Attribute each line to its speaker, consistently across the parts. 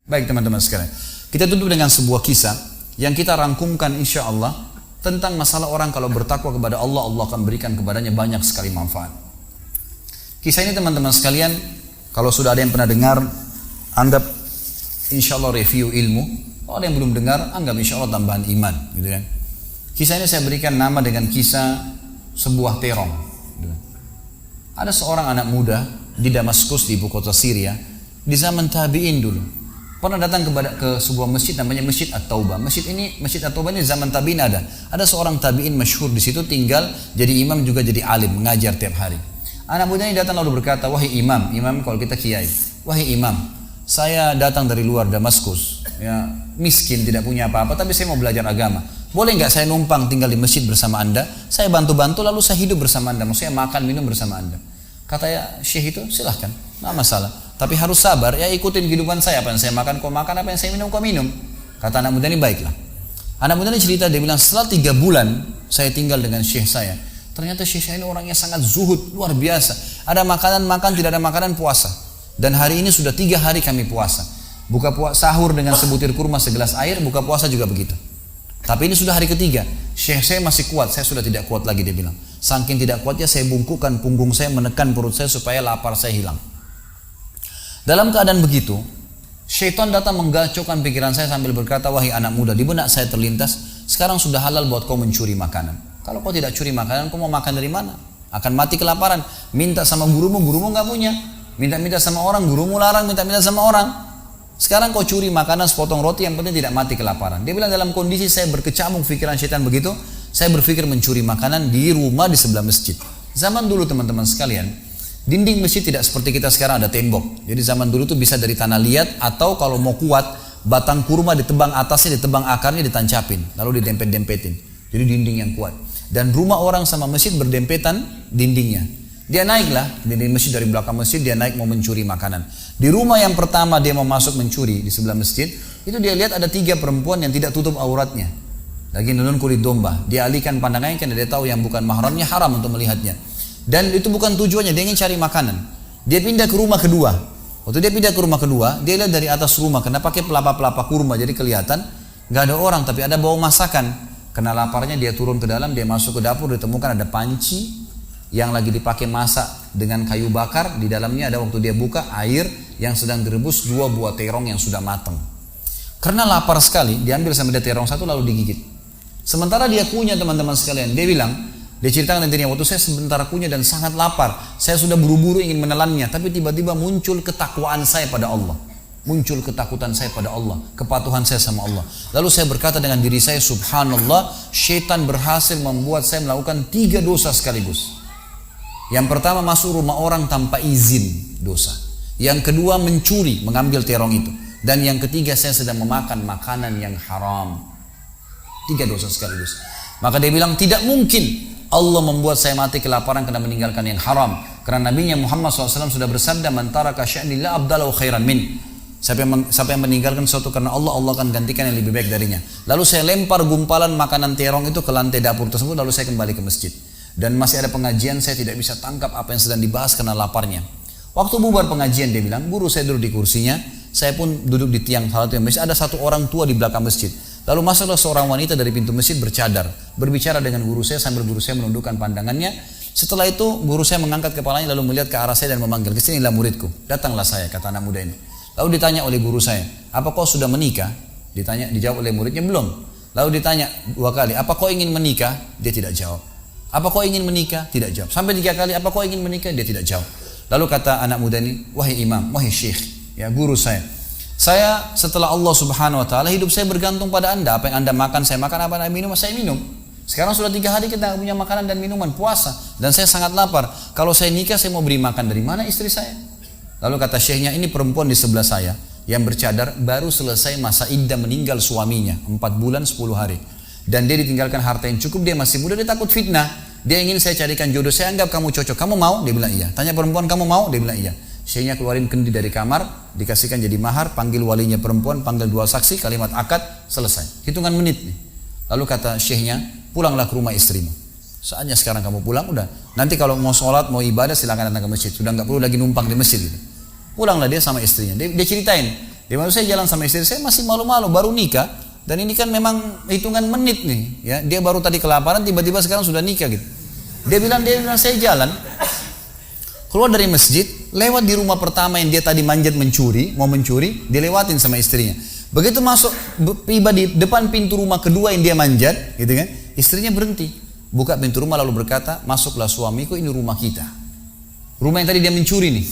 Speaker 1: Baik teman-teman sekalian, kita tutup dengan sebuah kisah yang kita rangkumkan insya Allah tentang masalah orang kalau bertakwa kepada Allah, Allah akan berikan kepadanya banyak sekali manfaat. Kisah ini teman-teman sekalian, kalau sudah ada yang pernah dengar, anggap insya Allah review ilmu. Kalau ada yang belum dengar, anggap insya Allah tambahan iman, gitu kan. Kisah ini saya berikan nama dengan kisah sebuah terong. Gitu kan. Ada seorang anak muda di Damaskus, di ibu kota Syria, di zaman tabi'in dulu. Pernah datang ke sebuah masjid namanya Masjid At-Taubah. Masjid At-Taubah ini zaman tabi'in ada. Ada seorang tabi'in masyhur di situ tinggal, jadi imam juga jadi alim, mengajar tiap hari. Anak muda ini datang lalu berkata, "Wahai imam," imam kalau kita kiai, "Wahai imam, saya datang dari luar Damaskus, ya, miskin, tidak punya apa-apa, tapi saya mau belajar agama. Boleh nggak saya numpang tinggal di masjid bersama anda? Saya bantu-bantu lalu saya hidup bersama anda, maksudnya makan minum bersama anda." Kata ya syekh itu, silahkan, nggak masalah. Tapi harus sabar, ya ikutin kehidupan saya, apa yang saya makan kau makan, apa yang saya minum kau minum. Kata anak muda ini, baiklah. Anak muda ini cerita, dia bilang setelah 3 bulan saya tinggal dengan syekh saya. Ternyata syekh saya ini orangnya sangat zuhud, luar biasa. Ada makanan makan, tidak ada makanan puasa. Dan hari ini sudah 3 hari kami puasa. Sahur dengan sebutir kurma segelas air, buka puasa juga begitu. Tapi ini sudah hari ketiga, syekh saya masih kuat, saya sudah tidak kuat lagi, dia bilang. Saking tidak kuatnya saya bungkukkan punggung saya, menekan perut saya supaya lapar saya hilang. Dalam keadaan begitu, syaitan datang menggacaukan pikiran saya sambil berkata, "Wahai anak muda," di benak saya terlintas, "sekarang sudah halal buat kau mencuri makanan. Kalau kau tidak curi makanan, kau mau makan dari mana? Akan mati kelaparan. Minta sama gurumu nggak punya. Minta-minta sama orang, gurumu larang, minta-minta sama orang. Sekarang kau curi makanan sepotong roti, yang penting tidak mati kelaparan." Dia bilang dalam kondisi saya berkecamuk pikiran syaitan begitu, saya berpikir mencuri makanan di rumah di sebelah masjid. Zaman dulu teman-teman sekalian, dinding masjid tidak seperti kita sekarang ada tembok. Jadi zaman dulu tuh bisa dari tanah liat, atau kalau mau kuat, batang kurma ditebang atasnya, ditebang akarnya, ditancapin, lalu didempet-dempetin. Jadi dinding yang kuat. Dan rumah orang sama masjid berdempetan dindingnya. Dia naiklah dinding masjid, dari belakang masjid dia naik mau mencuri makanan. Di rumah yang pertama dia mau masuk mencuri di sebelah masjid, itu dia lihat ada 3 perempuan yang tidak tutup auratnya, lagi nunun kulit domba. Dia alihkan pandangannya karena dia tahu yang bukan mahramnya haram untuk melihatnya. Dan itu bukan tujuannya, dia ingin cari makanan. Dia pindah ke rumah kedua. Waktu dia pindah ke rumah kedua, dia lihat dari atas rumah, karena pakai pelapa-pelapa kurma, jadi kelihatan nggak ada orang, tapi ada bau masakan. Karena laparnya dia turun ke dalam, dia masuk ke dapur, ditemukan ada panci yang lagi dipakai masak dengan kayu bakar. Di dalamnya ada, waktu dia buka, air yang sedang direbus 2 buah terong yang sudah matang. Karena lapar sekali, diambil sama dia terong 1 lalu digigit. Sementara dia kunyah teman-teman sekalian, dia bilang, dia ceritakan nantinya, waktu saya sebentar kunyah dan sangat lapar, saya sudah buru-buru ingin menelannya, tapi tiba-tiba muncul ketakwaan saya pada Allah, muncul ketakutan saya pada Allah, kepatuhan saya sama Allah. Lalu saya berkata dengan diri saya, subhanallah, syaitan berhasil membuat saya melakukan 3 dosa sekaligus. Yang pertama, masuk rumah orang tanpa izin, dosa. Yang kedua, mencuri, mengambil terong itu. Dan yang ketiga, saya sedang memakan makanan yang haram. 3 dosa sekaligus. Maka dia bilang, tidak mungkin Allah membuat saya mati kelaparan karena meninggalkan yang haram. Karena Nabi Muhammad SAW sudah bersabda, "Man taraka sya'ni la abdalahu khairan min." Siapa yang meninggalkan sesuatu karena Allah, Allah akan gantikan yang lebih baik darinya. Lalu saya lempar gumpalan makanan terong itu ke lantai dapur tersebut, lalu saya kembali ke masjid. Dan masih ada pengajian, saya tidak bisa tangkap apa yang sedang dibahas karena laparnya. Waktu bubar pengajian, dia bilang, guru saya duduk di kursinya, saya pun duduk di tiang salah satu masjid. Ada satu orang tua di belakang masjid. Lalu masuklah seorang wanita dari pintu masjid bercadar, berbicara dengan guru saya sambil guru saya menundukkan pandangannya. Setelah itu guru saya mengangkat kepalanya lalu melihat ke arah saya dan memanggil, "Kesinilah muridku." Datanglah saya, kata anak muda ini. Lalu ditanya oleh guru saya, "Apa kau sudah menikah?" Dijawab oleh muridnya, "Belum." Lalu ditanya 2 kali, "Apa kau ingin menikah?" Dia tidak jawab. "Apa kau ingin menikah?" Tidak jawab. Sampai 3 kali, "Apa kau ingin menikah?" Dia tidak jawab. Lalu kata anak muda ini, "Wahai imam, wahai syekh, ya guru saya setelah Allah subhanahu wa ta'ala, hidup saya bergantung pada anda. Apa yang anda makan, saya makan. Apa yang anda minum, saya minum. Sekarang sudah 3 hari kita punya makanan dan minuman, puasa. Dan saya sangat lapar. Kalau saya nikah, saya mau beri makan dari mana istri saya?" Lalu kata syekhnya, "Ini perempuan di sebelah saya yang bercadar, baru selesai masa iddah meninggal suaminya, 4 bulan 10 hari. Dan dia ditinggalkan harta yang cukup, dia masih muda, dia takut fitnah. Dia ingin saya carikan jodoh, saya anggap kamu cocok. Kamu mau?" Dia bilang iya. Tanya perempuan, "Kamu mau?" Dia bilang iya. Syekhnya keluarin kendi dari kamar, dikasihkan jadi mahar, panggil walinya perempuan, panggil 2 saksi, kalimat akad, selesai. Hitungan menit nih. Lalu kata syekhnya, "Pulanglah ke rumah istrimu. Saatnya sekarang kamu pulang, udah. Nanti kalau mau sholat, mau ibadah, silakan datang ke masjid. Sudah nggak perlu lagi numpang di masjid." Gitu. Pulanglah dia sama istrinya. Dia ceritain, Dia malu, saya jalan sama istri saya masih malu-malu, baru nikah. Dan ini kan memang hitungan menit nih. Ya, dia baru tadi kelaparan, tiba-tiba sekarang sudah nikah gitu. Dia bilang saya jalan. Keluar dari masjid, lewat di rumah pertama yang dia tadi manjat mencuri, mau mencuri, dia lewatin sama istrinya. Begitu masuk, tiba di depan pintu rumah kedua yang dia manjat, gitu kan, istrinya berhenti, buka pintu rumah lalu berkata, masuklah suamiku, ini rumah kita. Rumah yang tadi dia mencuri nih.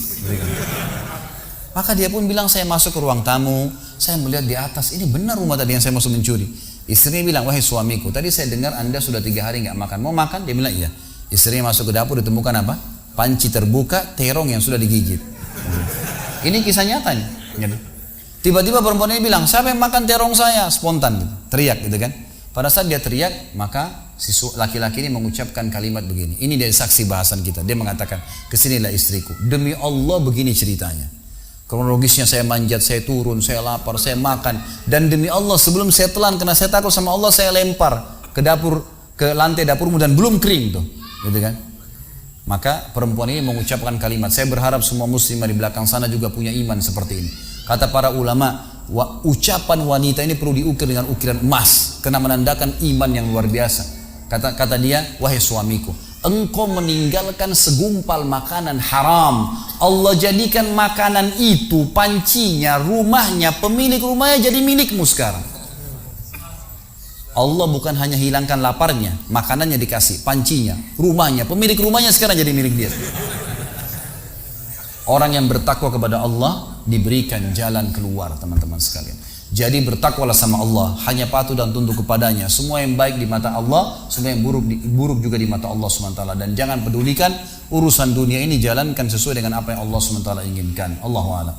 Speaker 1: Maka dia pun bilang, saya masuk ke ruang tamu, saya melihat di atas, ini benar rumah tadi yang saya masuk mencuri. Istrinya bilang, wahai suamiku, tadi saya dengar anda sudah 3 hari nggak makan, mau makan? Dia bilang, iya. Istrinya masuk ke dapur, ditemukan apa? Panci terbuka, terong yang sudah digigit. Ini kisah nyatanya. Tiba-tiba perempuan ini bilang, siapa yang makan terong saya? Spontan gitu, teriak gitu kan. Pada saat dia teriak, maka si laki-laki ini mengucapkan kalimat begini. Ini dari saksi bahasan kita. Dia mengatakan, kesinilah istriku. Demi Allah begini ceritanya. Kronologisnya saya manjat, saya turun, saya lapar, saya makan. Dan demi Allah sebelum saya telan, karena saya takut sama Allah, saya lempar ke dapur, ke lantai dapurmu dan belum kering tuh. Gitu kan. Maka perempuan ini mengucapkan kalimat, saya berharap semua muslimah di belakang sana juga punya iman seperti ini. Kata para ulama, ucapan wanita ini perlu diukir dengan ukiran emas karena menandakan iman yang luar biasa. Kata dia, wahai suamiku, engkau meninggalkan segumpal makanan haram. Allah jadikan makanan itu, pancinya, rumahnya, pemilik rumahnya jadi milikmu sekarang. Allah bukan hanya hilangkan laparnya, makanannya dikasih, pancinya, rumahnya, pemilik rumahnya sekarang jadi milik dia. Orang yang bertakwa kepada Allah diberikan jalan keluar, teman-teman sekalian. Jadi bertakwalah sama Allah, hanya patuh dan tunduk kepadanya. Semua yang baik di mata Allah, semua yang buruk juga di mata Allah SWT. Dan jangan pedulikan urusan dunia ini, jalankan sesuai dengan apa yang Allah SWT inginkan. Allahu a'lam.